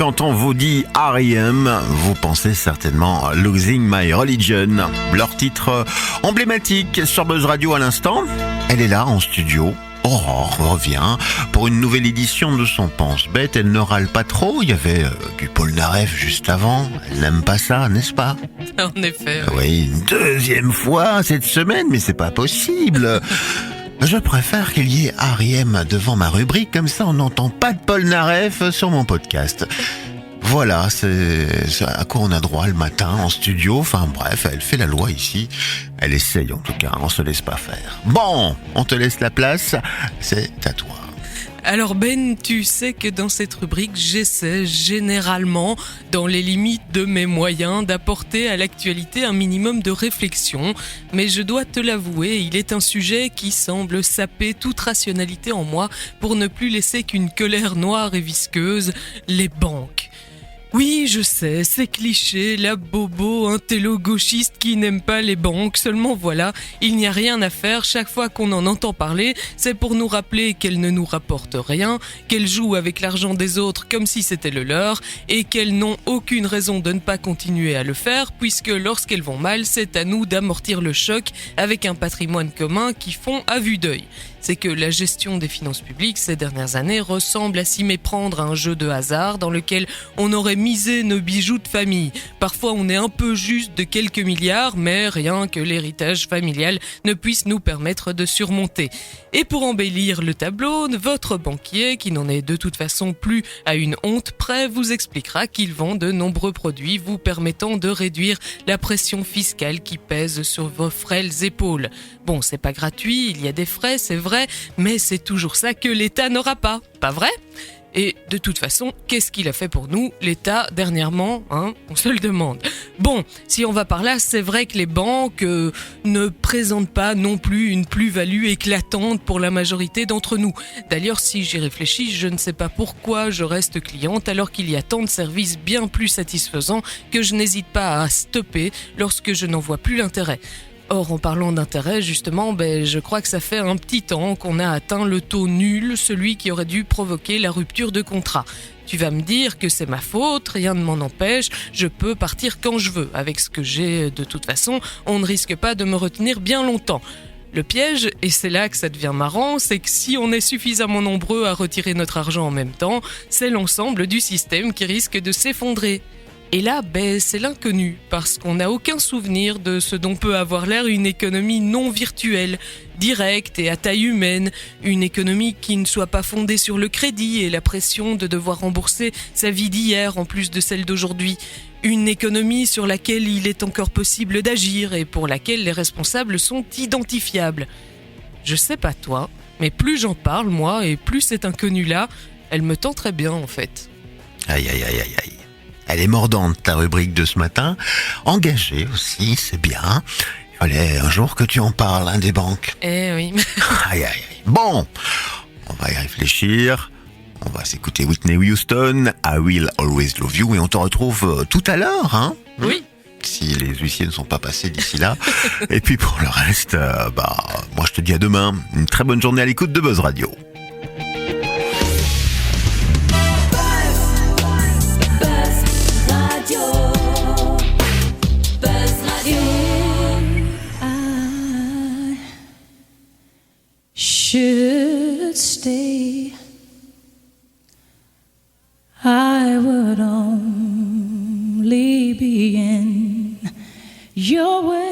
Quand on vous dit R.E.M., vous pensez certainement à Losing My Religion. Leur titre emblématique sur Buzz Radio à l'instant. Elle est là en studio. Aurore revient pour une nouvelle édition de son Pense-Bête. Elle ne râle pas trop. Il y avait du Polnareff juste avant. Elle n'aime pas ça, n'est-ce pas? En effet. Oui, une deuxième fois cette semaine, mais c'est pas possible. Je préfère qu'il y ait R.E.M. devant ma rubrique, comme ça on n'entend pas de Polnareff sur mon podcast. Voilà, c'est à quoi on a droit le matin en studio. Enfin bref, elle fait la loi ici. Elle essaye en tout cas, on se laisse pas faire. Bon, on te laisse la place, c'est à toi. Alors Ben, tu sais que dans cette rubrique, j'essaie généralement, dans les limites de mes moyens, d'apporter à l'actualité un minimum de réflexion. Mais je dois te l'avouer, il est un sujet qui semble saper toute rationalité en moi pour ne plus laisser qu'une colère noire et visqueuse, les banques. Oui, je sais, c'est cliché, la bobo intello-gauchiste qui n'aime pas les banques. Seulement voilà, il n'y a rien à faire. Chaque fois qu'on en entend parler, c'est pour nous rappeler qu'elles ne nous rapportent rien, qu'elles jouent avec l'argent des autres comme si c'était le leur, et qu'elles n'ont aucune raison de ne pas continuer à le faire, puisque lorsqu'elles vont mal, c'est à nous d'amortir le choc avec un patrimoine commun qui fond à vue d'œil. C'est que la gestion des finances publiques ces dernières années ressemble à s'y méprendre à un jeu de hasard dans lequel on aurait misé nos bijoux de famille. Parfois on est un peu juste de quelques milliards, mais rien que l'héritage familial ne puisse nous permettre de surmonter. Et pour embellir le tableau, votre banquier, qui n'en est de toute façon plus à une honte près, vous expliquera qu'il vend de nombreux produits vous permettant de réduire la pression fiscale qui pèse sur vos frêles épaules. Bon, c'est pas gratuit, il y a des frais, c'est vrai, mais c'est toujours ça que l'État n'aura pas, pas vrai ? Et de toute façon, qu'est-ce qu'il a fait pour nous, l'État, dernièrement, on se le demande. Bon, si on va par là, c'est vrai que les banques ne présentent pas non plus une plus-value éclatante pour la majorité d'entre nous. D'ailleurs, si j'y réfléchis, je ne sais pas pourquoi je reste cliente alors qu'il y a tant de services bien plus satisfaisants que je n'hésite pas à stopper lorsque je n'en vois plus l'intérêt. Or, en parlant d'intérêt, justement, je crois que ça fait un petit temps qu'on a atteint le taux nul, celui qui aurait dû provoquer la rupture de contrat. Tu vas me dire que c'est ma faute, rien ne m'en empêche, je peux partir quand je veux. Avec ce que j'ai, de toute façon, on ne risque pas de me retenir bien longtemps. Le piège, et c'est là que ça devient marrant, c'est que si on est suffisamment nombreux à retirer notre argent en même temps, c'est l'ensemble du système qui risque de s'effondrer. Et là, c'est l'inconnu, parce qu'on n'a aucun souvenir de ce dont peut avoir l'air une économie non virtuelle, directe et à taille humaine, une économie qui ne soit pas fondée sur le crédit et la pression de devoir rembourser sa vie d'hier en plus de celle d'aujourd'hui, une économie sur laquelle il est encore possible d'agir et pour laquelle les responsables sont identifiables. Je sais pas toi, mais plus j'en parle moi et plus cette inconnue-là, elle me tend très bien en fait. Aïe, aïe, aïe, aïe, aïe. Elle est mordante, ta rubrique de ce matin. Engagée aussi, c'est bien. Il fallait un jour que tu en parles, des banques. Eh oui. Aïe, aïe, aïe. Bon, on va y réfléchir. On va s'écouter Whitney Houston, I Will Always Love You, et on te retrouve tout à l'heure, Oui. Si les huissiers ne sont pas passés d'ici là. Et puis pour le reste, moi je te dis à demain. Une très bonne journée à l'écoute de Buzz Radio. Should stay, I would only be in your way.